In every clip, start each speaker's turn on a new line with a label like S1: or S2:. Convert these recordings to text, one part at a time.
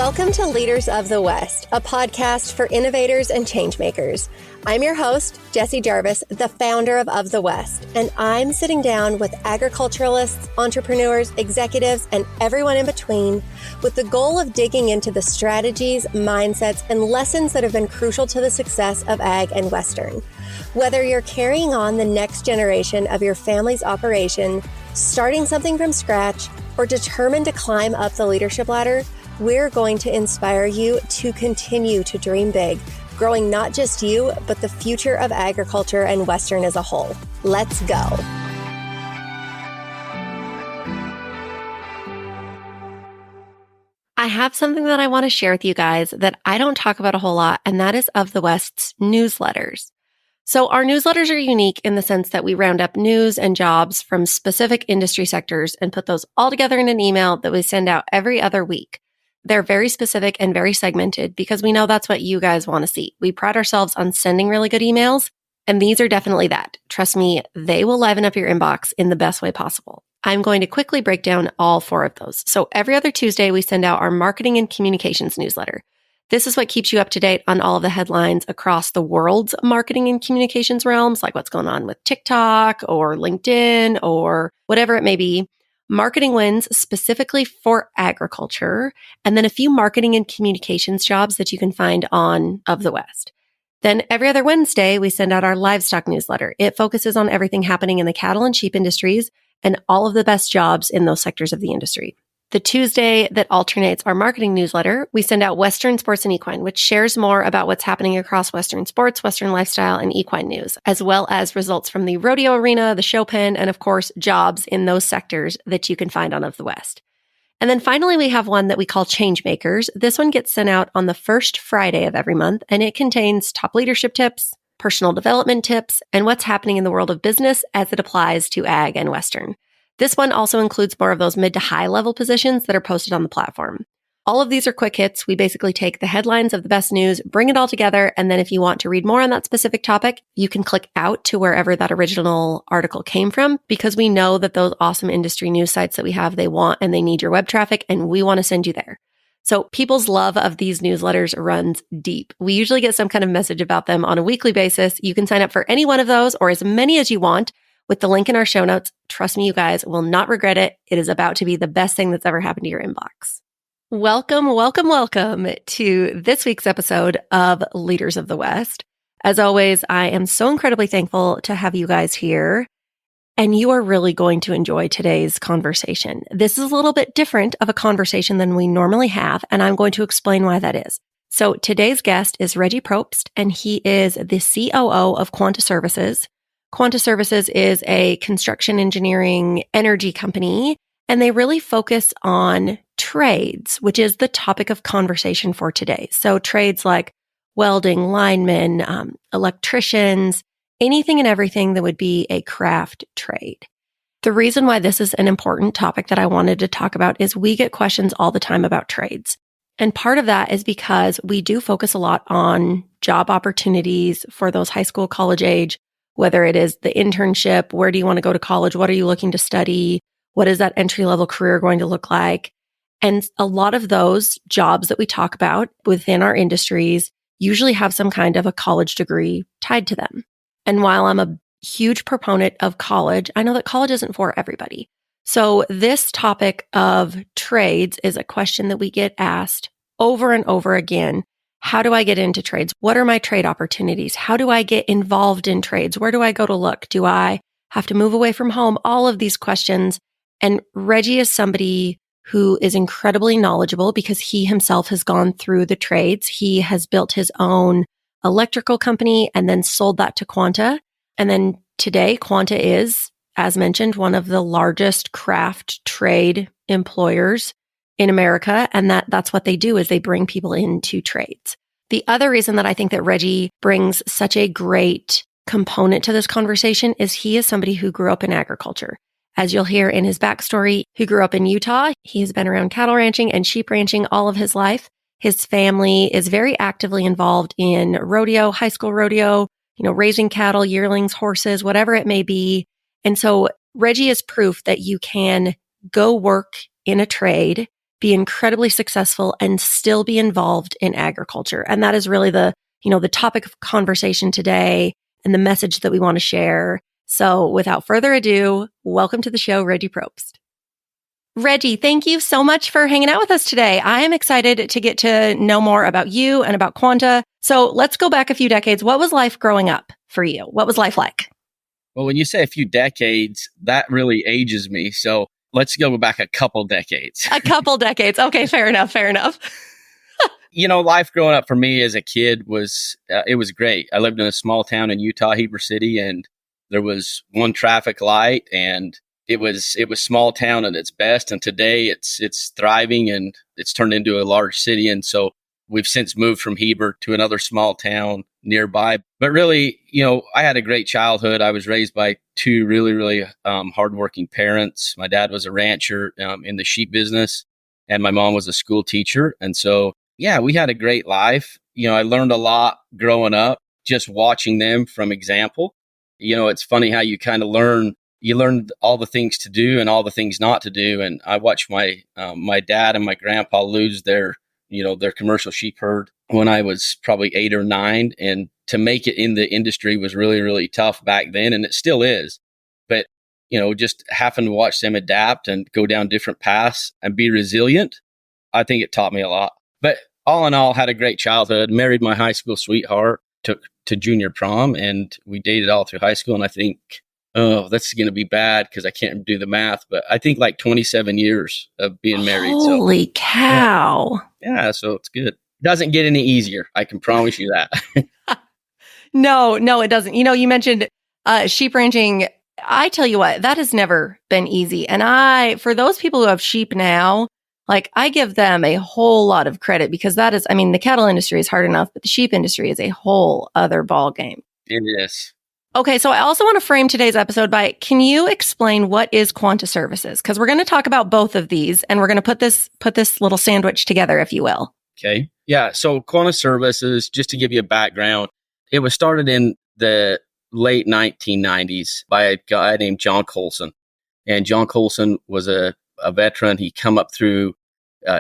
S1: Welcome to Leaders of the West, a podcast for innovators and changemakers. I'm your host, Jessie Jarvis, the founder of the West, and I'm sitting down with agriculturalists, entrepreneurs, executives, and everyone in between with the goal of digging into the strategies, mindsets, and lessons that have been crucial to the success of Ag and Western. Whether you're carrying on the next generation of your family's operation, starting something from scratch, or determined to climb up the leadership ladder, we're going to inspire you to continue to dream big, growing not just you, but the future of agriculture and Western as a whole. Let's go. I have something that I want to share with you guys that I don't talk about a whole lot, and that is of the West's newsletters. So our newsletters are unique in the sense that we round up news and jobs from specific industry sectors and put those all together in an email that we send out every other week. They're very specific and very segmented because we know that's what you guys want to see. We pride ourselves on sending really good emails, and these are definitely that. Trust me, they will liven up your inbox in the best way possible. I'm going to quickly break down all 4 of those. So every other Tuesday, we send out our marketing and communications newsletter. This is what keeps you up to date on all of the headlines across the world's marketing and communications realms, like what's going on with TikTok or LinkedIn or whatever it may be. Marketing wins specifically for agriculture, and then a few marketing and communications jobs that you can find on Of the West. Then every other Wednesday, we send out our livestock newsletter. It focuses on everything happening in the cattle and sheep industries and all of the best jobs in those sectors of the industry. The Tuesday that alternates our marketing newsletter, we send out Western Sports and Equine, which shares more about what's happening across Western sports, Western lifestyle, and equine news, as well as results from the rodeo arena, the show pen, and of course, jobs in those sectors that you can find on Of the West. And then finally, we have one that we call Changemakers. This one gets sent out on the first Friday of every month, and it contains top leadership tips, personal development tips, and what's happening in the world of business as it applies to Ag and Western. This one also includes more of those mid to high level positions that are posted on the platform. All of these are quick hits. We basically take the headlines of the best news, bring it all together, and then if you want to read more on that specific topic, you can click out to wherever that original article came from, because we know that those awesome industry news sites that we have, they want and they need your web traffic, and we want to send you there. So people's love of these newsletters runs deep. We usually get some kind of message about them on a weekly basis. You can sign up for any one of those or as many as you want with the link in our show notes. Trust me, you guys will not regret it. It is about to be the best thing that's ever happened to your inbox. Welcome, welcome, welcome to this week's episode of Leaders of the West. As always, I am so incredibly thankful to have you guys here, and you are really going to enjoy today's conversation. This is a little bit different of a conversation than we normally have, and I'm going to explain why that is. So today's guest is Redgie Probst, and he is the COO of Quanta Services. Quanta Services is a construction engineering energy company, and they really focus on trades, which is the topic of conversation for today. So trades like welding, linemen, electricians, anything and everything that would be a craft trade. The reason why this is an important topic that I wanted to talk about is we get questions all the time about trades. And part of that is because we do focus a lot on job opportunities for those high school, college age, whether it is the internship, where do you want to go to college? What are you looking to study? What is that entry-level career going to look like? And a lot of those jobs that we talk about within our industries usually have some kind of a college degree tied to them. And while I'm a huge proponent of college, I know that college isn't for everybody. So this topic of trades is a question that we get asked over and over again. How do I get into trades? What are my trade opportunities? How do I get involved in trades? Where do I go to look? Do I have to move away from home? All of these questions. And Redgie is somebody who is incredibly knowledgeable because he himself has gone through the trades. He has built his own electrical company and then sold that to Quanta. And then today, Quanta is, as mentioned, one of the largest craft trade employers in America. And that's what they do, is they bring people into trades. The other reason that I think that Redgie brings such a great component to this conversation is he is somebody who grew up in agriculture. As you'll hear in his backstory, he grew up in Utah. He has been around cattle ranching and sheep ranching all of his life. His family is very actively involved in rodeo, high school rodeo, raising cattle, yearlings, horses, whatever it may be. And so Redgie is proof that you can go work in a trade, be incredibly successful and still be involved in agriculture. And that is really the topic of conversation today and the message that we want to share. So without further ado, welcome to the show, Redgie Probst. Redgie, thank you so much for hanging out with us today. I am excited to get to know more about you and about Quanta. So let's go back a few decades. What was life growing up for you? What was life like?
S2: Well, when you say a few decades, that really ages me. So let's go back a couple decades.
S1: A couple decades. Okay, fair enough.
S2: Life growing up for me as a kid was great. I lived in a small town in Utah, Heber City, and there was one traffic light, and it was small town at its best. And today it's thriving and it's turned into a large city. And so we've since moved from Heber to another small town nearby. But really, I had a great childhood. I was raised by two really, really hardworking parents. My dad was a rancher in the sheep business, and my mom was a school teacher. And so, yeah, we had a great life. I learned a lot growing up, just watching them from example. It's funny how you kind of learn all the things to do and all the things not to do. And I watched my dad and my grandpa lose their commercial sheep herd when I was probably 8 or 9. And to make it in the industry was really, really tough back then. And it still is. But, just having to watch them adapt and go down different paths and be resilient, I think it taught me a lot. But all in all, had a great childhood, married my high school sweetheart, took to junior prom, and we dated all through high school. And I think, that's going to be bad because I can't do the math, but I think like 27 years of being married.
S1: Holy cow.
S2: Yeah, so it's good. Doesn't get any easier. I can promise you that.
S1: No, it doesn't. You mentioned sheep ranching. I tell you what, that has never been easy. And for those people who have sheep now, I give them a whole lot of credit because the cattle industry is hard enough, but the sheep industry is a whole other ball game.
S2: It is.
S1: Okay, so I also want to frame today's episode by, can you explain what is Quanta Services? Because we're going to talk about both of these, and we're going to put this little sandwich together, if you will.
S2: Okay. Yeah. So Quanta Services, just to give you a background, it was started in the late 1990s by a guy named John Colson. And John Colson was a veteran. He come up through,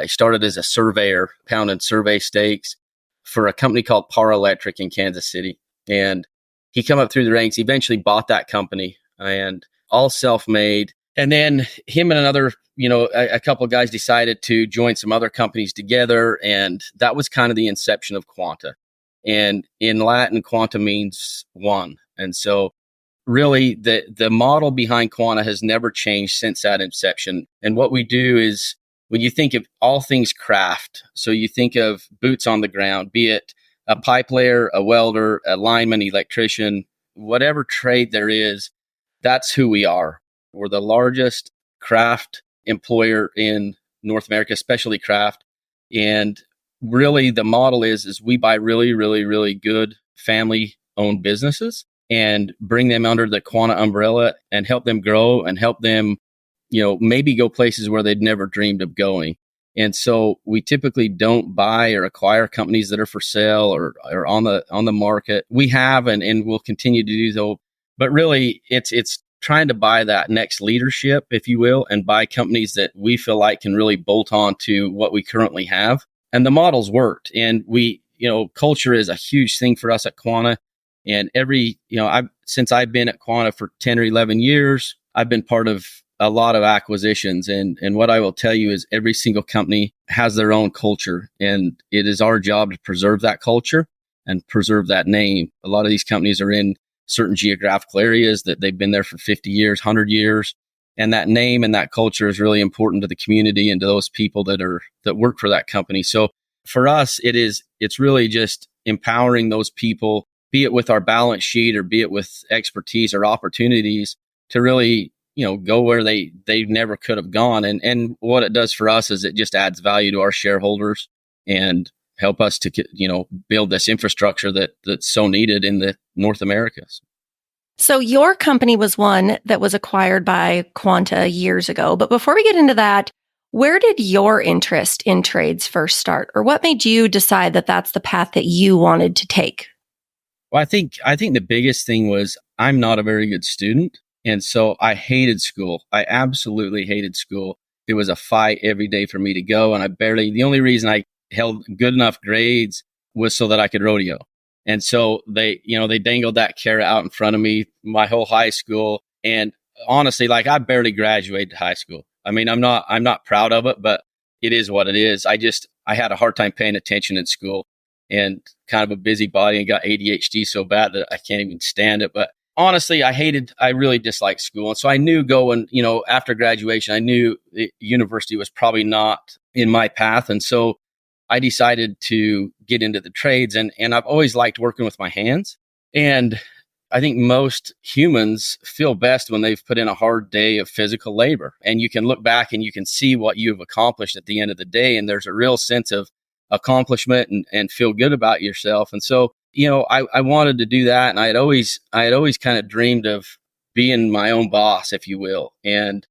S2: he started as a surveyor, pounding survey stakes for a company called Probst Electric in Kansas City. And he come up through the ranks, eventually bought that company, and all self-made. And then him and another, a couple of guys decided to join some other companies together. And that was kind of the inception of Quanta. And in Latin, Quanta means one. And so really the model behind Quanta has never changed since that inception. And what we do is, when you think of all things craft, so you think of boots on the ground, be it a pipe layer, a welder, a lineman, electrician, whatever trade there is, that's who we are. We're the largest craft employer in North America, especially craft. And really the model is we buy really, really, really good family-owned businesses and bring them under the Quanta umbrella and help them grow and help them, maybe go places where they'd never dreamed of going. And so we typically don't buy or acquire companies that are for sale or on the market. We have and will continue to do so. But really, it's trying to buy that next leadership, if you will, and buy companies that we feel like can really bolt on to what we currently have. And the model's worked. And culture is a huge thing for us at Quanta. And since I've been at Quanta for 10 or 11 years, I've been part of a lot of acquisitions. And what I will tell you is every single company has their own culture, and it is our job to preserve that culture and preserve that name. A lot of these companies are in certain geographical areas that they've been there for 50 years, 100 years. And that name and that culture is really important to the community and to those people that work for that company. So for us, it's really just empowering those people, be it with our balance sheet or be it with expertise or opportunities to really go where they never could have gone. And what it does for us is it just adds value to our shareholders and help us to, build this infrastructure that's so needed in the North Americas.
S1: So your company was one that was acquired by Quanta years ago. But before we get into that, where did your interest in trades first start? Or what made you decide that that's the path that you wanted to take?
S2: Well, I think the biggest thing was I'm not a very good student. And so I hated school. I absolutely hated school. it was a fight every day for me to go. And the only reason I held good enough grades was so that I could rodeo. And so they dangled that carrot out in front of me my whole high school. And honestly, like, I barely graduated high school. I mean, I'm not proud of it, but it is what it is. I had a hard time paying attention in school and kind of a busybody, and got ADHD so bad that I can't even stand it. But honestly, I really disliked school. And so I knew going, after graduation, I knew the university was probably not in my path. And so I decided to get into the trades, and I've always liked working with my hands. And I think most humans feel best when they've put in a hard day of physical labor, and you can look back and you can see what you've accomplished at the end of the day. And there's a real sense of accomplishment and feel good about yourself. And so, I wanted to do that. And I had always kind of dreamed of being my own boss, if you will, and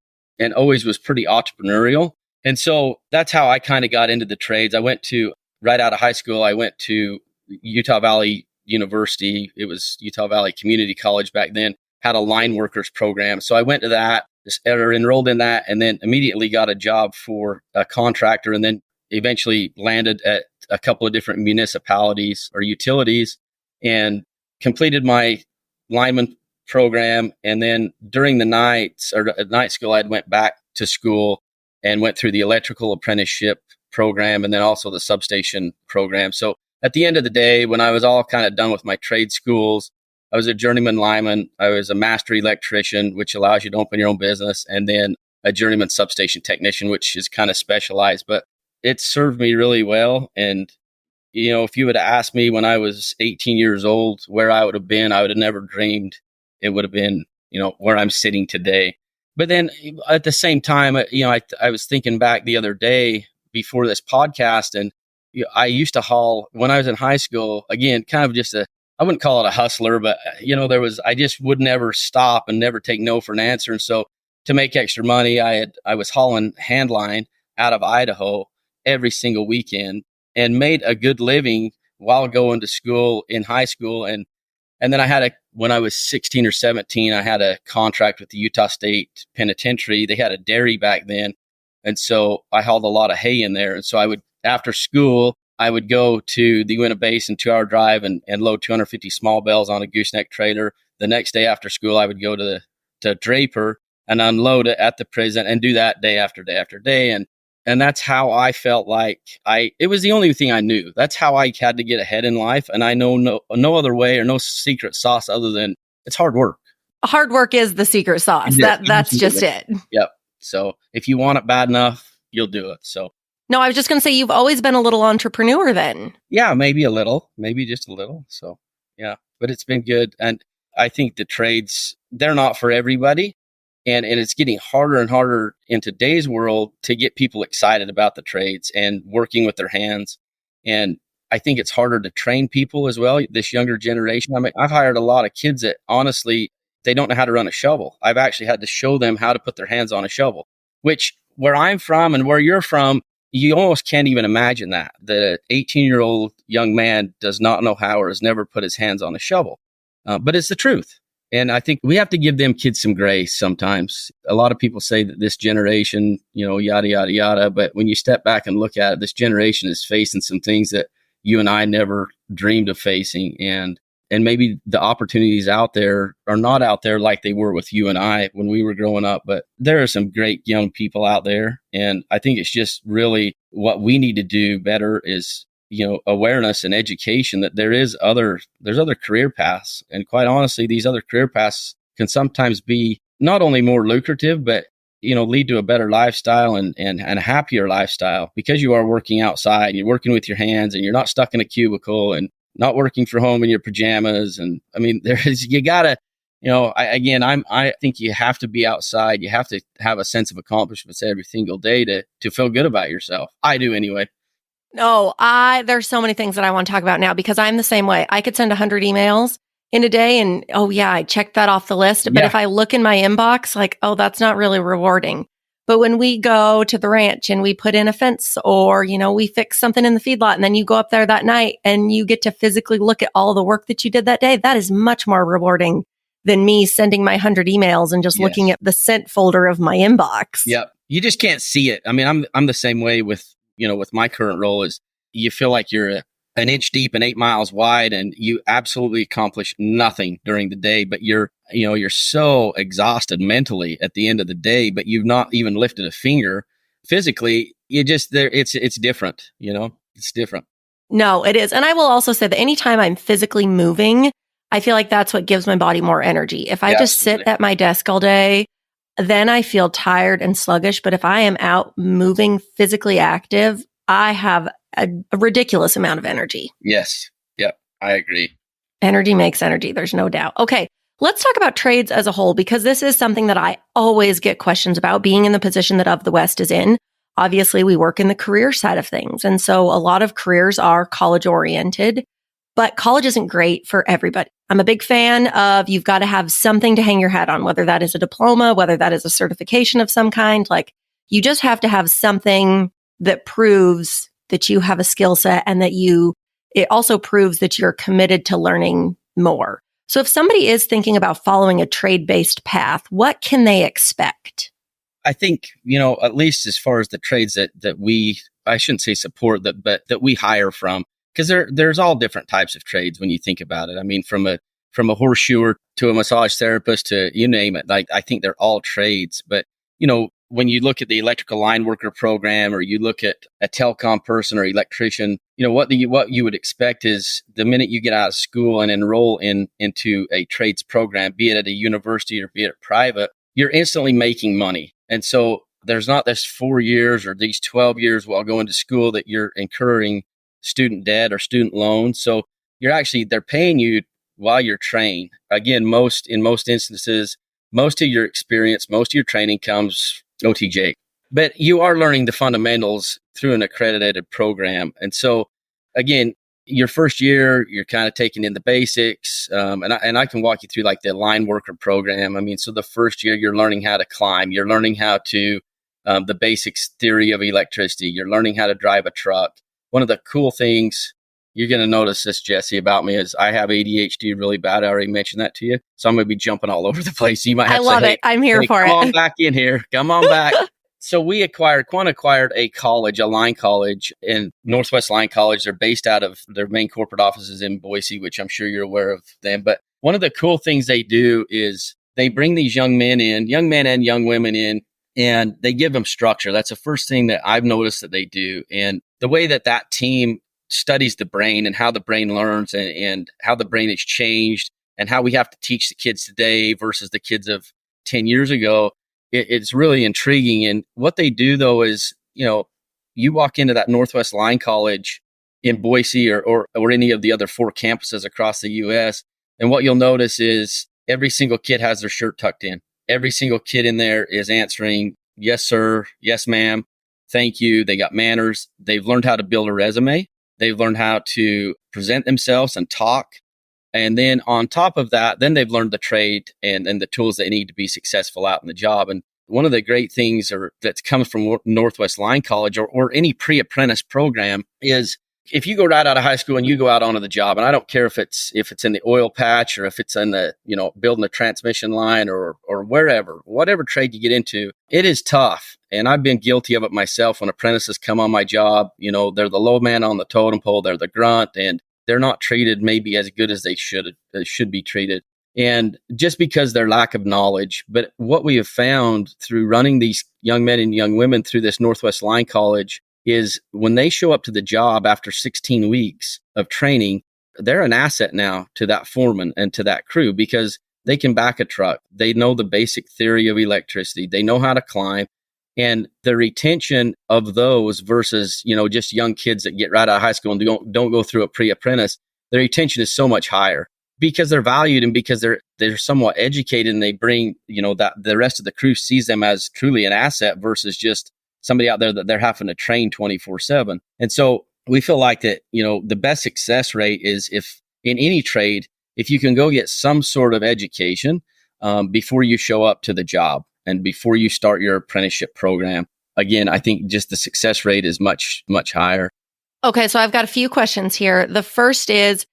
S2: always was pretty entrepreneurial. And so that's how I kind of got into the trades. Right out of high school, I went to Utah Valley University. It was Utah Valley Community College back then, had a line workers program. So I went to that, enrolled in that, and then immediately got a job for a contractor, and then eventually landed at a couple of different municipalities or utilities and completed my lineman program. And then during the nights or at night school, I went back to school and went through the electrical apprenticeship program and then also the substation program. So at the end of the day, when I was all kind of done with my trade schools, I was a journeyman lineman. I was a master electrician, which allows you to open your own business, and then a journeyman substation technician, which is kind of specialized, but it served me really well. And, if you would have asked me when I was 18 years old where I would have been, I would have never dreamed it would have been, where I'm sitting today. But then at the same time, I was thinking back the other day before this podcast, and I used to haul when I was in high school, again, kind of just I wouldn't call it a hustler, but I just would never stop and never take no for an answer. And so to make extra money, I was hauling hand line out of Idaho every single weekend and made a good living while going to school in high school. And then when I was 16 or 17, I had a contract with the Utah State Penitentiary. They had a dairy back then. And so I hauled a lot of hay in there. And so after school, I would go to the Uinta Basin, 2-hour drive, and load 250 small bales on a gooseneck trailer. The next day after school, I would go to Draper and unload it at the prison and do that day after day after day. And that's how I felt like it was the only thing I knew. That's how I had to get ahead in life. And I know no other way or no secret sauce other than it's hard work.
S1: Hard work is the secret sauce. That's just it.
S2: Yep. So if you want it bad enough, you'll do it. So.
S1: No, I was just going to say, you've always been a little entrepreneur then.
S2: Yeah, maybe a little, maybe just a little. So yeah, but it's been good. And I think the trades, they're not for everybody. And it's getting harder and harder in today's world to get people excited about the trades and working with their hands. And I think it's harder to train people as well, this younger generation. I mean, I've hired a lot of kids that honestly, they don't know how to run a shovel. I've actually had to show them how to put their hands on a shovel, which where I'm from and where you're from, you almost can't even imagine that an 18-year-old young man does not know how or has never put his hands on a shovel. But it's the truth. And I think we have to give them kids some grace sometimes. A lot of people say that this generation, yada, yada, yada. But when you step back and look at it, this generation is facing some things that you and I never dreamed of facing. And maybe the opportunities out there are not out there like they were with you and I when we were growing up. But there are some great young people out there. And I think it's just really what we need to do better is awareness and education that there's other career paths. And quite honestly, these other career paths can sometimes be not only more lucrative, but, lead to a better lifestyle and a happier lifestyle because you are working outside and you're working with your hands and you're not stuck in a cubicle and not working from home in your pajamas. And I mean, you gotta, I think you have to be outside. You have to have a sense of accomplishments every single day to feel good about yourself. I do anyway.
S1: No, there's so many things that I want to talk about now because I'm the same way. I could send 100 emails in a day and, oh yeah, I checked that off the list. But if I look in my inbox, like, oh, that's not really rewarding. But when we go to the ranch and we put in a fence or, we fix something in the feedlot and then you go up there that night and you get to physically look at all the work that you did that day, that is much more rewarding than me sending my 100 emails and just looking at the sent folder of my inbox.
S2: Yep. You just can't see it. I mean, I'm the same way with, with my current role is you feel like you're an inch deep and 8 miles wide and you absolutely accomplish nothing during the day, but you're so exhausted mentally at the end of the day, but you've not even lifted a finger physically. It's different, it's different.
S1: No, it is. And I will also say that anytime I'm physically moving, I feel like that's what gives my body more energy. If I just sit at my desk all day, then I feel tired and sluggish. But if I am out moving, physically active, I have a ridiculous amount of energy.
S2: Yes. Yep. I agree.
S1: Energy makes energy. There's no doubt. Okay. Let's talk about trades as a whole, because this is something that I always get questions about, being in the position that Of the West is in. Obviously, we work in the career side of things. And so a lot of careers are college oriented, but college isn't great for everybody. I'm a big fan of you've got to have something to hang your hat on, whether that is a diploma, whether that is a certification of some kind. Like, you just have to have something that proves that you have a skill set and that it also proves that you're committed to learning more. So if somebody is thinking about following a trade-based path, what can they expect?
S2: I think, at least as far as the trades that we, I shouldn't say support, but that we hire from, because there's all different types of trades when you think about it. I mean, from a horseshoer to a massage therapist to you name it, like, I think they're all trades. But, when you look at the electrical line worker program, or you look at a telecom person or electrician, what you would expect is the minute you get out of school and enroll into a trades program, be it at a university or be it private, you're instantly making money. And so there's not this 4 years or these 12 years while going to school that you're incurring student debt or student loans. So they're paying you while you're trained. Again, in most instances, most of your experience, most of your training comes OTJ, but you are learning the fundamentals through an accredited program. And so again, your first year, you're kind of taking in the basics. And I can walk you through like the line worker program. I mean, so the first year you're learning how to climb, you're learning how to, the basics theory of electricity, you're learning how to drive a truck. One of the cool things you're going to notice this, Jesse, about me is I have ADHD really bad. I already mentioned that to you. So I'm going to be jumping all over the place. You might have
S1: I love it. I'm here for it.
S2: Come on back in here. Come on back. So Quanta acquired a college, a line college in Northwest Line College. They're based out of their main corporate offices in Boise, which I'm sure you're aware of them. But one of the cool things they do is they bring these young men and young women in, and they give them structure. That's the first thing that I've noticed that they do. And the way that team studies the brain and how the brain learns and how the brain has changed and how we have to teach the kids today versus the kids of 10 years ago, it's really intriguing. And what they do, though, is, you walk into that Northwest Line College in Boise or any of the other 4 campuses across the U.S., and what you'll notice is every single kid has their shirt tucked in. Every single kid in there is answering, yes, sir, yes, ma'am, thank you. They got manners. They've learned how to build a resume. They've learned how to present themselves and talk. And then on top of that, then they've learned the trade and the tools they need to be successful out in the job. And one of the great things that comes from Northwest Line College or any pre-apprentice program is if you go right out of high school and you go out onto the job, and I don't care if it's in the oil patch or if it's in the, building a transmission line or whatever trade you get into, it is tough. And I've been guilty of it myself when apprentices come on my job. They're the low man on the totem pole, they're the grunt, and they're not treated maybe as good as they should be treated. And just because their lack of knowledge. But what we have found through running these young men and young women through this Northwest Line College is when they show up to the job after 16 weeks of training, they're an asset now to that foreman and to that crew because they can back a truck. They know the basic theory of electricity. They know how to climb. And the retention of those versus, just young kids that get right out of high school and don't go through a pre-apprentice, their retention is so much higher because they're valued and because they're somewhat educated and they bring, that the rest of the crew sees them as truly an asset versus just somebody out there that they're having to train 24/7. And so we feel like that, the best success rate is if in any trade, if you can go get some sort of education before you show up to the job. And before you start your apprenticeship program, again, I think just the success rate is much, much higher.
S1: Okay, so I've got a few questions here. The first is,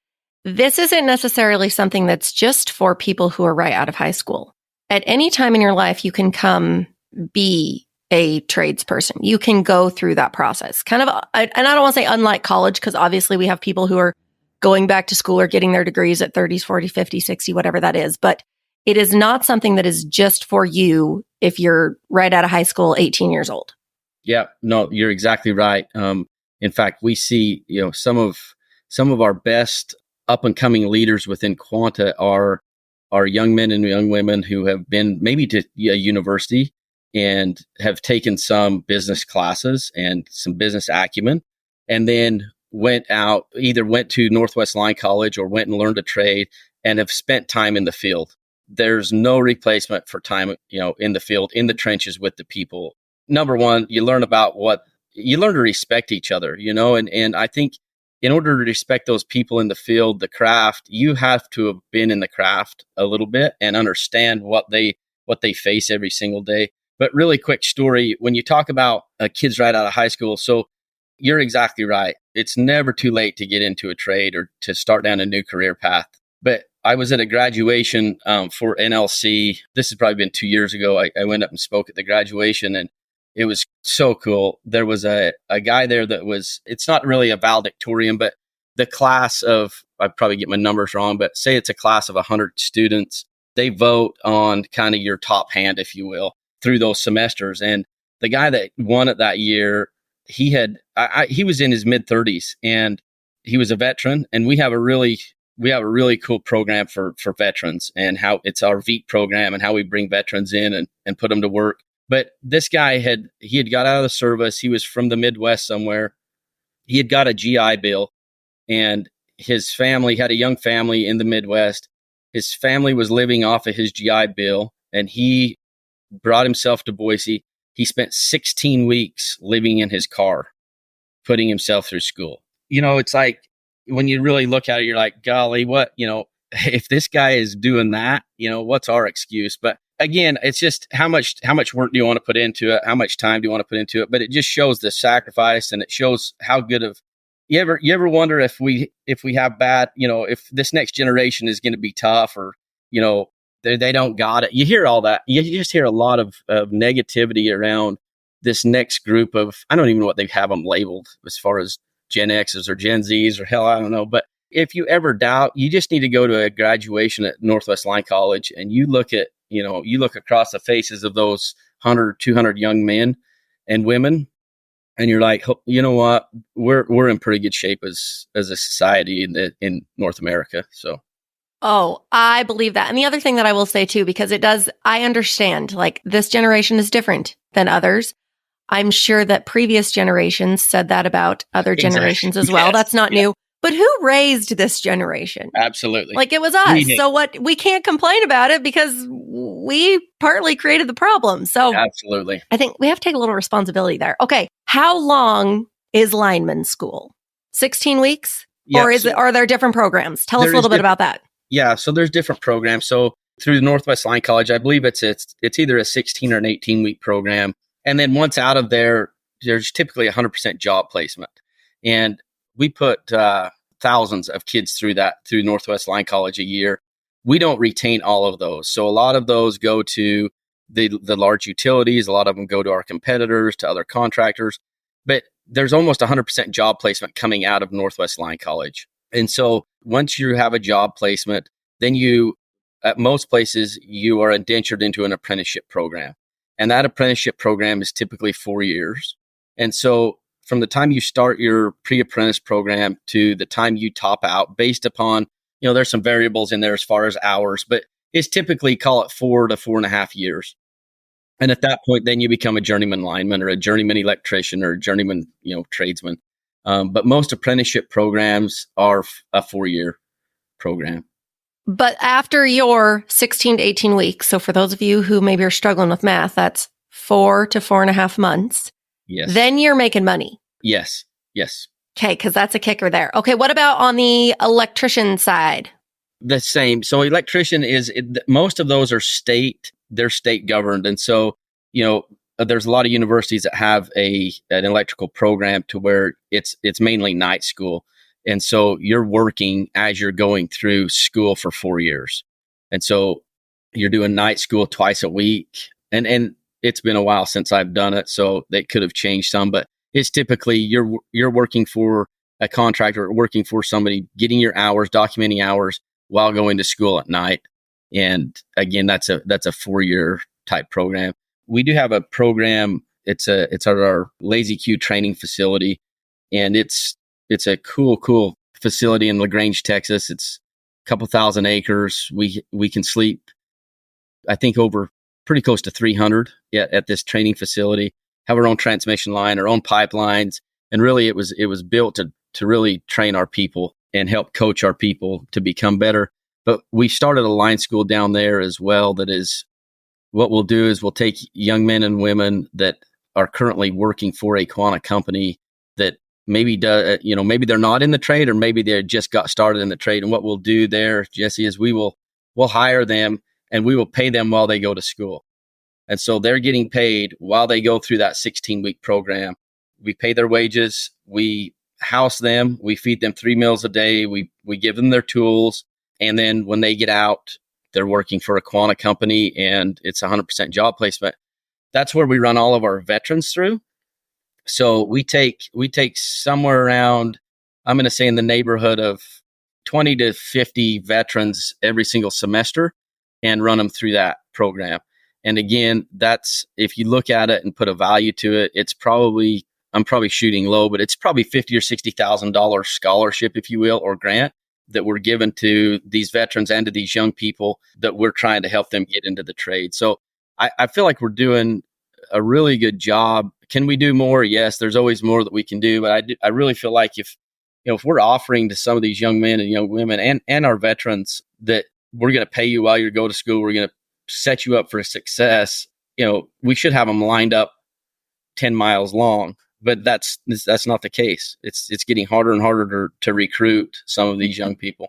S1: this isn't necessarily something that's just for people who are right out of high school. At any time in your life, you can come be a tradesperson. You can go through that process. Kind of, and I don't want to say unlike college, because obviously we have people who are going back to school or getting their degrees at 30s, 40, 50, 60, whatever that is. But it is not something that is just for you if you're right out of high school, 18 years old.
S2: Yeah, no, you're exactly right. In fact, we see, some of our best up and coming leaders within Quanta are young men and young women who have been maybe to a university and have taken some business classes and some business acumen, and then either went to Northwest Line College or went and learned a trade and have spent time in the field. There's no replacement for time, in the field, in the trenches with the people. Number one, you learn to respect each other, and I think in order to respect those people in the field, the craft, you have to have been in the craft a little bit and understand what they face every single day. But really quick story, when you talk about kids right out of high school, so you're exactly right. It's never too late to get into a trade or to start down a new career path. But I was at a graduation for NLC. This has probably been 2 years ago. I went up and spoke at the graduation, and it was so cool. There was a guy there it's not really a valedictorian, but the class of, I probably get my numbers wrong, but say it's a class of 100 students. They vote on kind of your top hand, if you will, through those semesters. And the guy that won it that year, he was in his mid 30s, and he was a veteran. And we have a really cool program for veterans, and how it's our VEET program and how we bring veterans in and put them to work. But this guy had got out of the service. He was from the Midwest somewhere. He had got a GI Bill, and his family had a young family in the Midwest. His family was living off of his GI Bill, and he brought himself to Boise. He spent 16 weeks living in his car, putting himself through school. It's like, when you really look at it, you're like, golly, what, if this guy is doing that, what's our excuse? But again, it's just how much work do you want to put into it? How much time do you want to put into it? But it just shows the sacrifice, and it shows how good of, you ever wonder if we have bad, if this next generation is going to be tough, or, they don't got it. You hear all that. You just hear a lot of negativity around this next group of, I don't even know what they have them labeled as far as Gen X's or Gen Z's, or hell, I don't know. But if you ever doubt, you just need to go to a graduation at Northwest Line College, and you look across the faces of those 100, 200 young men and women, and you're like, you know what? We're in pretty good shape as a society in North America. So.
S1: Oh, I believe that. And the other thing that I will say too, because I understand, like, this generation is different than others. I'm sure that previous generations said that about other generations as well. Yes. That's not new. But who raised this generation?
S2: Absolutely.
S1: Like, it was us. So we can't complain about it because we partly created the problem. So
S2: absolutely.
S1: I think we have to take a little responsibility there. Okay. How long is lineman school? 16 weeks? Yep. Or are there different programs? Tell us a little bit about that.
S2: Yeah. So there's different programs. So through the Northwest Line College, I believe it's either a 16 or an 18-week program. And then once out of there, there's typically 100% job placement. And we put thousands of kids through Northwest Line College a year. We don't retain all of those. So a lot of those go to the large utilities. A lot of them go to our competitors, to other contractors. But there's almost 100% job placement coming out of Northwest Line College. And so once you have a job placement, then at most places, you are indentured into an apprenticeship program. And that apprenticeship program is typically 4 years. And so from the time you start your pre-apprentice program to the time you top out, based upon, there's some variables in there as far as hours, but it's typically, call it 4 to 4.5 years. And at that point, then you become a journeyman lineman or a journeyman electrician or a journeyman, tradesman. But most apprenticeship programs are a 4-year program.
S1: But after your 16 to 18 weeks, so for those of you who maybe are struggling with math, that's 4 to 4.5 months.
S2: Yes.
S1: Then you're making money.
S2: Yes. Yes.
S1: Okay, because that's a kicker there. Okay, what about on the electrician side?
S2: The same. So electrician most of those are they're state governed. And so, there's a lot of universities that have an electrical program to where it's mainly night school. And so you're working as you're going through school for 4 years. And so you're doing night school twice a week. And it's been a while since I've done it, so they could have changed some, but it's typically you're working for a contractor or working for somebody, getting your hours, documenting hours while going to school at night. And again, that's a 4-year type program. We do have a program. It's at our Lazy Q training facility, and it's a cool facility in LaGrange, Texas. It's a couple thousand acres. We can sleep, I think, over pretty close to 300 at this training facility. Have our own transmission line, our own pipelines, and really it was built to really train our people and help coach our people to become better. But we started a line school down there as well. That is, what we'll do is we'll take young men and women that are currently working for a Quanta company that maybe maybe they're not in the trade, or maybe they just got started in the trade. And what we'll do there, Jesse, is we'll hire them and we will pay them while they go to school. And so they're getting paid while they go through that 16-week program. We pay their wages. We house them. We feed them 3 meals a day. We give them their tools. And then when they get out, they're working for a Quanta company, and it's 100% job placement. That's where we run all of our veterans through. So we take somewhere around, I'm going to say in the neighborhood of 20 to 50 veterans every single semester and run them through that program. And again, that's, if you look at it and put a value to it, I'm probably shooting low, but it's probably $50,000 or $60,000 scholarship, if you will, or grant that we're given to these veterans and to these young people that we're trying to help them get into the trade. So I feel like we're doing a really good job. Can we do more? Yes, there's always more that we can do, but I really feel like if we're offering to some of these young men and young women and our veterans that we're going to pay you while you go to school, we're going to set you up for success, we should have them lined up 10 miles long. But that's not the case. It's getting harder and harder to recruit some of these young people.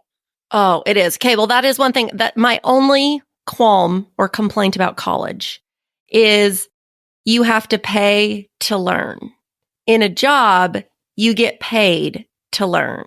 S1: Oh, it is. Okay, well, that is one thing that my only qualm or complaint about college is you have to pay to learn. In a job, you get paid to learn.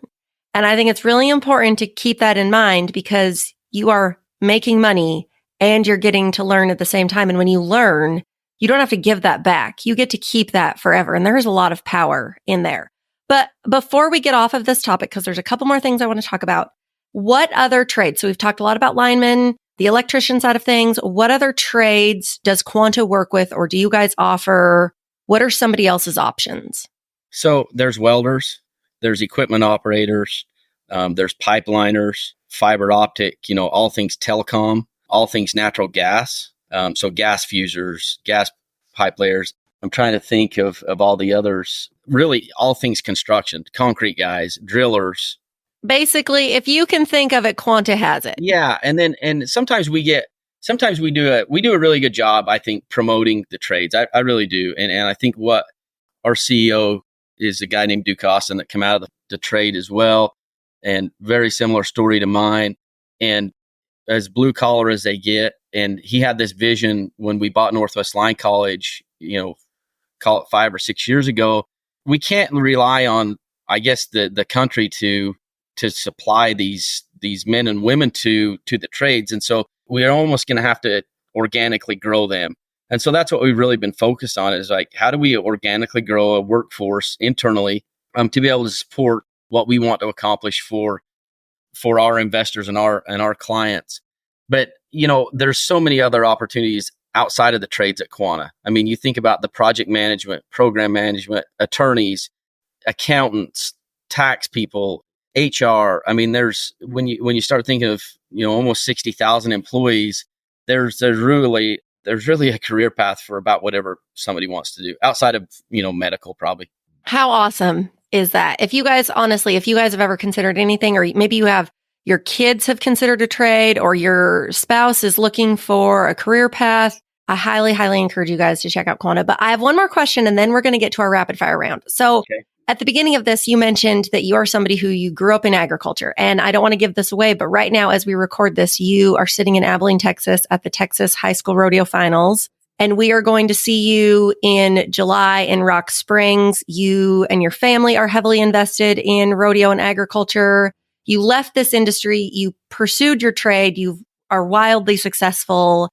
S1: And I think it's really important to keep that in mind, because you are making money and you're getting to learn at the same time. And when you learn, you don't have to give that back. You get to keep that forever. And there's a lot of power in there. But before we get off of this topic, because there's a couple more things I want to talk about, what other trades? So we've talked a lot about linemen, the electrician side of things. What other trades does Quanta work with, or do you guys offer? What are somebody else's options?
S2: So there's welders, there's equipment operators, there's pipeliners, fiber optic, all things telecom, all things natural gas. So gas fusers, gas pipe layers. I'm trying to think of all the others. Really, all things construction, concrete guys, drillers.
S1: Basically, if you can think of it, Quanta has it.
S2: Yeah, and sometimes we do a really good job, I think, promoting the trades. I really do, and I think what our CEO is a guy named Duke Austin that come out of the trade as well, and very similar story to mine, and as blue collar as they get. And he had this vision when we bought Northwest Line College, call it 5 or 6 years ago. We can't rely on, I guess, the country to supply these men and women to the trades. And so we're almost going to have to organically grow them. And so that's what we've really been focused on, is like, how do we organically grow a workforce internally to be able to support what we want to accomplish for our investors and our clients. But, there's so many other opportunities outside of the trades at Quanta. I mean, you think about the project management, program management, attorneys, accountants, tax people, HR. I mean, there's when you start thinking of, almost 60,000 employees, there's really a career path for about whatever somebody wants to do outside of, medical, probably.
S1: How awesome is that? If you guys have ever considered anything, or maybe your kids have considered a trade, or your spouse is looking for a career path, I highly, highly encourage you guys to check out Quanta. But I have one more question, and then we're going to get to our rapid fire round. So At the beginning of this, you mentioned that you are somebody who you grew up in agriculture. And I don't want to give this away, but right now, as we record this, you are sitting in Abilene, Texas at the Texas High School Rodeo Finals. And we are going to see you in July in Rock Springs. You and your family are heavily invested in rodeo and agriculture. You left this industry, you pursued your trade, you are wildly successful.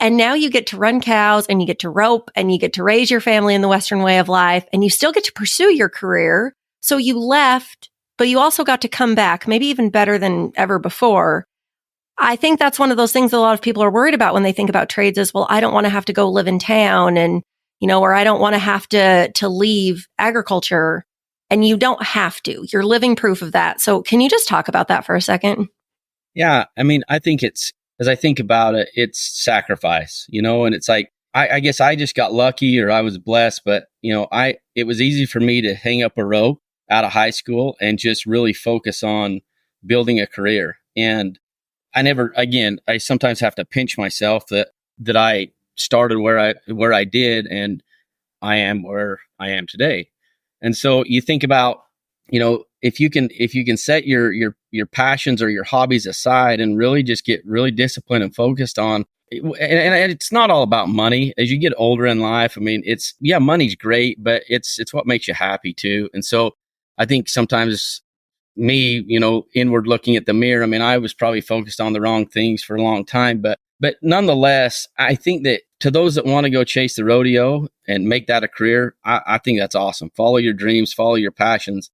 S1: And now you get to run cows and you get to rope and you get to raise your family in the Western way of life and you still get to pursue your career. So you left, but you also got to come back, maybe even better than ever before. I think that's one of those things a lot of people are worried about when they think about trades is, well, I don't want to have to go live in town and, or I don't want to have to leave agriculture. And you don't have to. You're living proof of that. So can you just talk about that for a second?
S2: Yeah. I mean, I think as I think about it, it's sacrifice, and it's like, I guess I just got lucky or I was blessed, but, it was easy for me to hang up a rope out of high school and just really focus on building a career. And I sometimes have to pinch myself that I started where I did and I am where I am today. And so you think about, if you can set your passions or your hobbies aside and really just get really disciplined and focused on, and it's not all about money. As you get older in life, I mean, money's great, but it's what makes you happy too. And so I think sometimes me, inward looking at the mirror, I mean, I was probably focused on the wrong things for a long time, but nonetheless, I think that to those that want to go chase the rodeo and make that a career, I think that's awesome. Follow your dreams, follow your passions.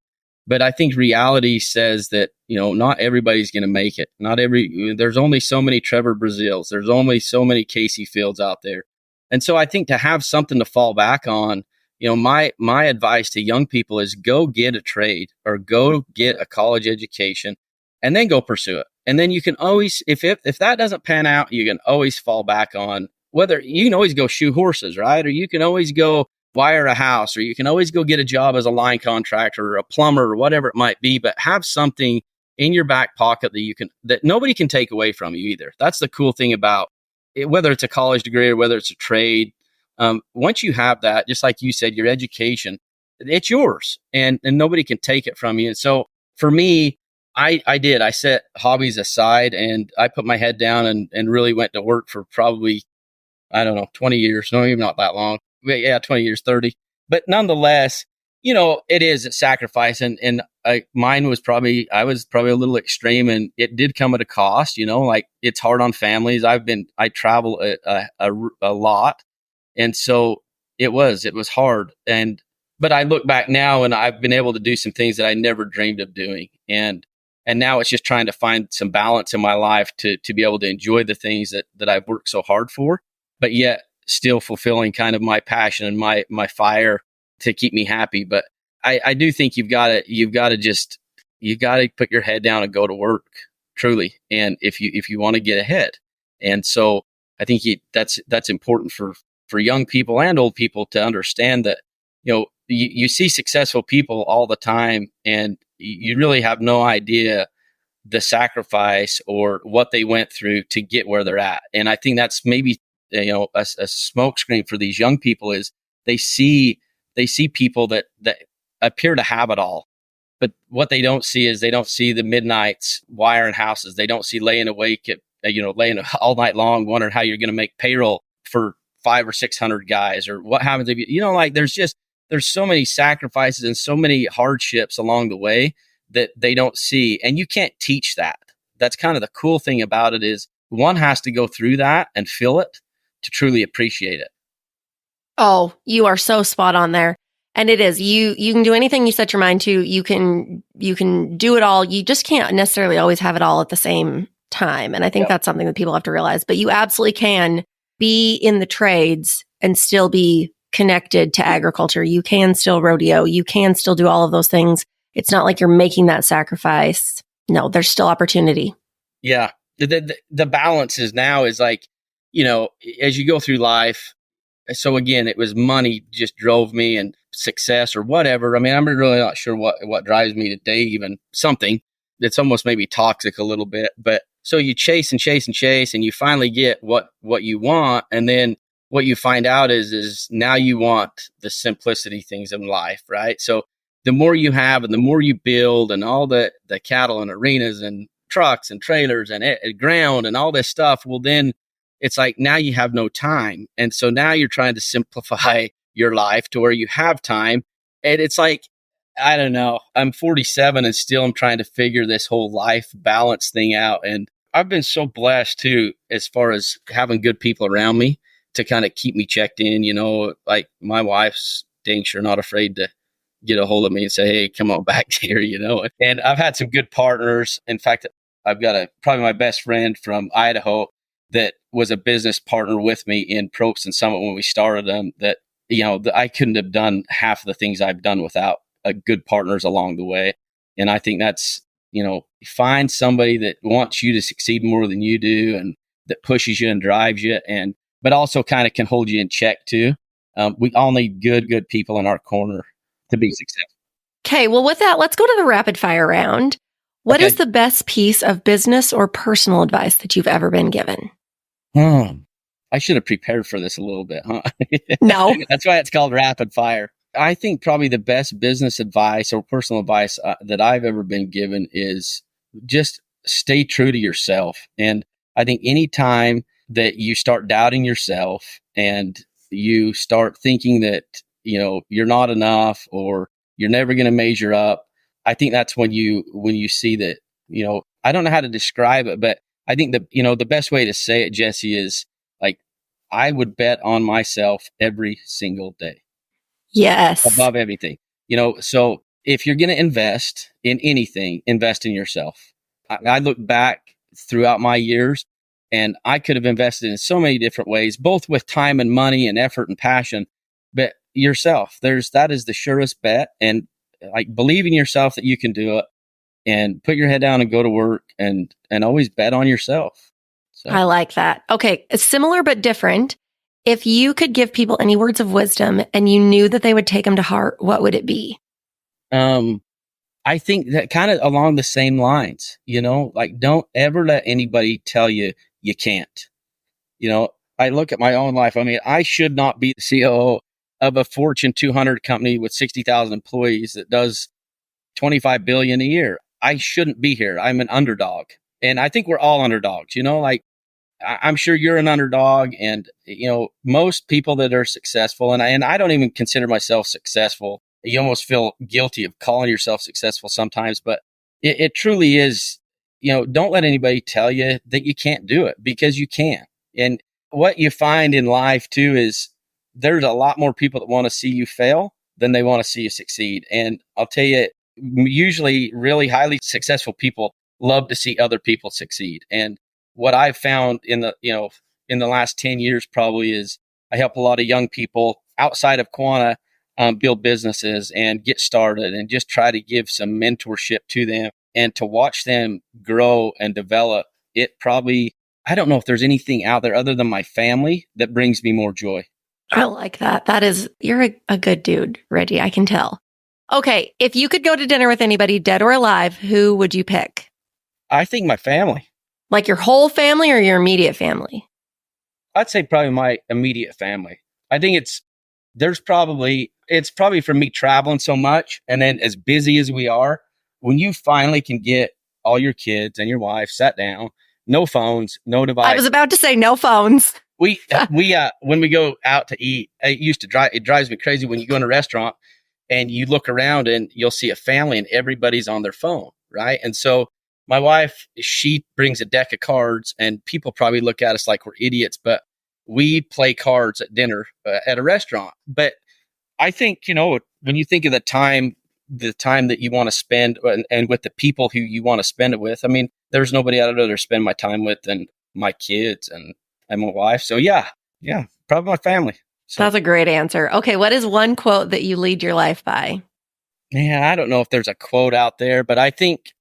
S2: But I think reality says that, not everybody's going to make it. There's only so many Trevor Brazils. There's only so many Casey Fields out there. And so I think to have something to fall back on, my advice to young people is go get a trade or go get a college education and then go pursue it. And then you can always, if that doesn't pan out, you can always fall back on whether you can always go shoe horses, right? Or you can always go wire a house, or you can always go get a job as a line contractor or a plumber or whatever it might be, but have something in your back pocket that nobody can take away from you either. That's the cool thing about it, whether it's a college degree or whether it's a trade. Once you have that, just like you said, your education, it's yours and nobody can take it from you. And so for me, I set hobbies aside and I put my head down and really went to work for probably, 20 years, no, even not that long. Yeah, 20 years, 30. But nonetheless, it is a sacrifice. And mine was I was probably a little extreme and it did come at a cost, like it's hard on families. I travel a lot. And so it was hard. But I look back now and I've been able to do some things that I never dreamed of doing. And now it's just trying to find some balance in my life to be able to enjoy the things that I've worked so hard for, but yet still fulfilling kind of my passion and my fire to keep me happy. But I do think you've got to put your head down and go to work truly. And if you want to get ahead. And so I think that's important for young people and old people to understand that, you see successful people all the time and you really have no idea the sacrifice or what they went through to get where they're at. And I think that's maybe, a smokescreen for these young people is they see people that appear to have it all. But what they don't see is they don't see the midnights wiring houses. They don't see laying awake at, laying all night long, wondering how you're going to make payroll for 500 or 600 guys or what happens if there's so many sacrifices and so many hardships along the way that they don't see. And you can't teach that. That's kind of the cool thing about it is one has to go through that and feel it to truly appreciate it.
S1: Oh, you are so spot on there. And it is, you can do anything you set your mind to. You can do it all. You just can't necessarily always have it all at the same time. And I think that's something that people have to realize, but you absolutely can be in the trades and still be connected to agriculture. You can still rodeo. You can still do all of those things. It's not like you're making that sacrifice. No, there's still opportunity.
S2: Yeah. The balance is now is like, as you go through life. So again, it was money just drove me and success or whatever. I mean, I'm really not sure what drives me today, even something that's almost maybe toxic a little bit. But so you chase and chase and chase and you finally get what you want. And then what you find out is now you want the simplicity things in life, right? So the more you have and the more you build and all the cattle and arenas and trucks and trailers and ground and all this stuff, well, then it's like now you have no time. And so now you're trying to simplify your life to where you have time. And it's like, I don't know, I'm 47 and still I'm trying to figure this whole life balance thing out. And I've been so blessed too, as far as having good people around me to kind of keep me checked in. Like my wife's dang sure not afraid to get a hold of me and say, "Hey, come on back here," And I've had some good partners. In fact, I've got probably my best friend from Idaho that was a business partner with me in Probst and Summit when we started them. That I couldn't have done half of the things I've done without good partners along the way. And I think that's find somebody that wants you to succeed more than you do, and that pushes you and drives you, but also kind of can hold you in check too. We all need good people in our corner to be successful.
S1: Okay, well, with that, let's go to the rapid fire round. What
S2: Okay.
S1: is the best piece of business or personal advice that you've ever been given?
S2: I should have prepared for this a little bit, huh?
S1: No.
S2: That's why it's called rapid fire. I think probably the best business advice or personal advice that I've ever been given is just stay true to yourself. And I think anytime that you start doubting yourself and you start thinking that, you're not enough or you're never going to measure up, I think that's when you see that, I don't know how to describe it, but I think that, the best way to say it, Jesse, is like, I would bet on myself every single day.
S1: Yes.
S2: Above everything. So if you're going to invest in anything, invest in yourself. I look back throughout my years and I could have invested in so many different ways, both with time and money and effort and passion, but yourself, that is the surest bet. And like, believe in yourself that you can do it and put your head down and go to work and always bet on yourself. So.
S1: I like that. Okay. Similar but different. If you could give people any words of wisdom and you knew that they would take them to heart, what would it be?
S2: I think that kind of along the same lines, like, don't ever let anybody tell you you can't. I look at my own life. I mean, I should not be the COO of a Fortune 200 company with 60,000 employees that does 25 billion a year. I shouldn't be here. I'm an underdog. And I think we're all underdogs, like, I'm sure you're an underdog, and most people that are successful, and I don't even consider myself successful. You almost feel guilty of calling yourself successful sometimes, but it truly is. Don't let anybody tell you that you can't do it, because you can. And what you find in life too is there's a lot more people that want to see you fail than they want to see you succeed. And I'll tell you, usually really highly successful people love to see other people succeed. And what I've found in the last 10 years probably is I help a lot of young people outside of Quanta build businesses and get started, and just try to give some mentorship to them and to watch them grow and develop. It probably, I don't know if there's anything out there other than my family that brings me more joy.
S1: I like that. You're a good dude, Reggie. I can tell. Okay. If you could go to dinner with anybody, dead or alive, who would you pick?
S2: I think my family.
S1: Like your whole family or your immediate family?
S2: I'd say probably my immediate family. I think it's probably from me traveling so much, and then as busy as we are, when you finally can get all your kids and your wife sat down, no phones, no device.
S1: I was about to say no phones.
S2: We when we go out to eat, it drives me crazy when you go in a restaurant and you look around and you'll see a family and everybody's on their phone, right? And so my wife, she brings a deck of cards, and people probably look at us like we're idiots, but we play cards at dinner at a restaurant. But I think, when you think of the time that you want to spend and with the people who you want to spend it with, I mean, there's nobody I'd rather spend my time with than my kids and my wife. So yeah, probably my family. So,
S1: that's a great answer. Okay. What is one quote that you lead your life by?
S2: Man, I don't know if there's a quote out there, but I think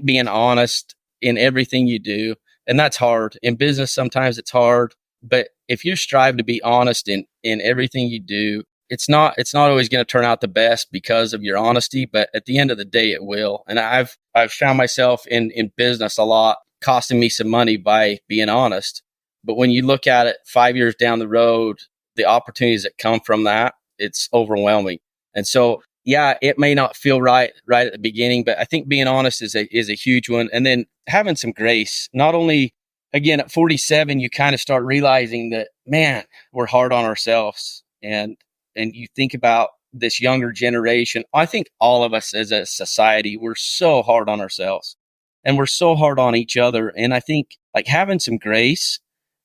S2: being honest in everything you do, and that's hard in business. Sometimes it's hard, but if you strive to be honest in everything you do, it's not always going to turn out the best because of your honesty, but at the end of the day, it will. And I've found myself in business a lot costing me some money by being honest. But when you look at it 5 years down the road, the opportunities that come from that, it's overwhelming. And so, yeah, it may not feel right at the beginning, but I think being honest is a huge one. And then having some grace. Not only, again, at 47, you kind of start realizing that, man, we're hard on ourselves. And you think about this younger generation. I think all of us as a society, we're so hard on ourselves. and we're so hard on each other. And I think like having some grace,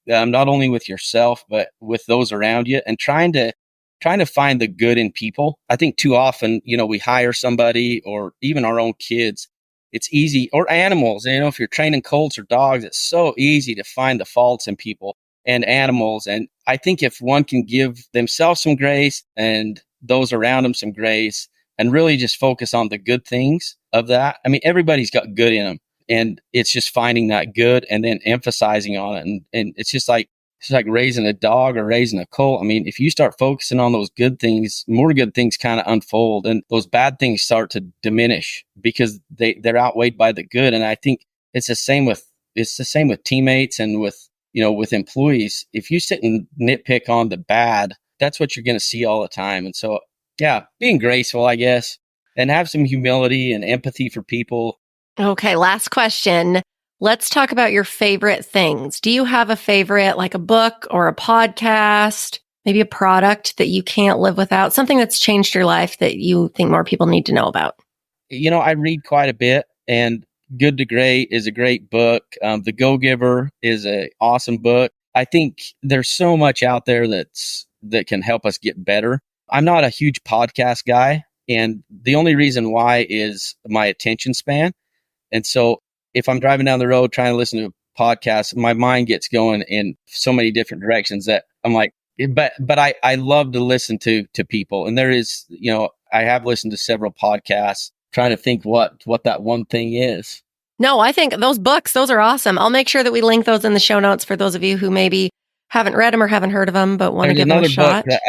S2: not only with yourself, but with those around you, and trying to find the good in people. I think too often, we hire somebody or even our own kids. It's easy, or animals, if you're training colts or dogs, it's so easy to find the faults in people and animals. And I think if one can give themselves some grace and those around them some grace and really just focus on the good things of that. I mean, everybody's got good in them, and it's just finding that good and then emphasizing on it. And it's just like raising a dog or raising a colt. I mean, if you start focusing on those good things, more good things kind of unfold, and those bad things start to diminish because they're outweighed by the good. And I think it's the same with teammates and with employees. If you sit and nitpick on the bad, that's what you're going to see all the time. And so, yeah, being graceful, I guess, and have some humility and empathy for people.
S1: Okay, last question. Let's talk about your favorite things. Do you have a favorite, like a book or a podcast, maybe a product that you can't live without, something that's changed your life that you think more people need to know about?
S2: I read quite a bit, and Good to Great is a great book. The Go-Giver is an awesome book. I think there's so much out there that can help us get better. I'm not a huge podcast guy, and the only reason why is my attention span. And so if I'm driving down the road trying to listen to a podcast, my mind gets going in so many different directions that I'm like, but I love to listen to people. And there is, I have listened to several podcasts trying to think what that one thing is.
S1: No, I think those books, those are awesome. I'll make sure that we link those in the show notes for those of you who maybe haven't read them or haven't heard of them, but want to give them a shot.
S2: Book that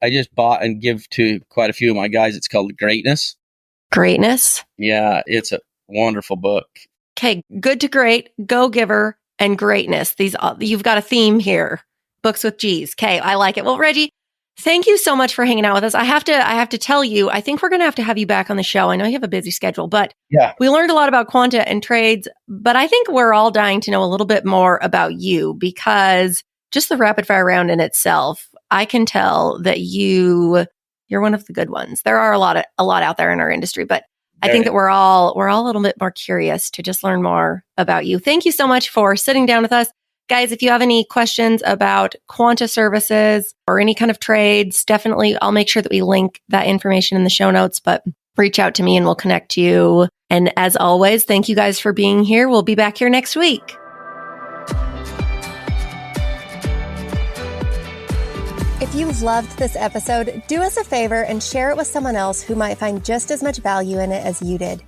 S2: I just bought and give to quite a few of my guys. It's called Greatness.
S1: Greatness?
S2: Yeah, it's a wonderful book.
S1: Okay, Good to Great, Go-Giver, and Greatness. You've got a theme here. Books with G's. Okay, I like it. Well, Redgie, thank you so much for hanging out with us. I have to tell you, I think we're going to have you back on the show. I know you have a busy schedule, but yeah, we learned a lot about Quanta and trades, but I think we're all dying to know a little bit more about you, because just the rapid fire round in itself, I can tell that you're one of the good ones. There are a lot out there in our industry, but I think that we're all a little bit more curious to just learn more about you. Thank you so much for sitting down with us. Guys, if you have any questions about Quanta Services or any kind of trades, definitely I'll make sure that we link that information in the show notes, but reach out to me and we'll connect you. And as always, thank you guys for being here. We'll be back here next week. If you loved this episode, do us a favor and share it with someone else who might find just as much value in it as you did.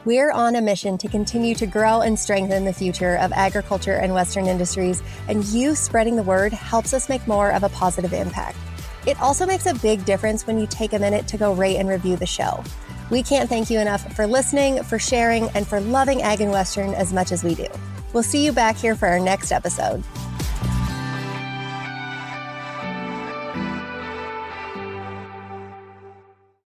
S1: We're on a mission to continue to grow and strengthen the future of agriculture and Western industries, and you spreading the word helps us make more of a positive impact. It also makes a big difference when you take a minute to go rate and review the show. We can't thank you enough for listening, for sharing, and for loving Ag and Western as much as we do. We'll see you back here for our next episode.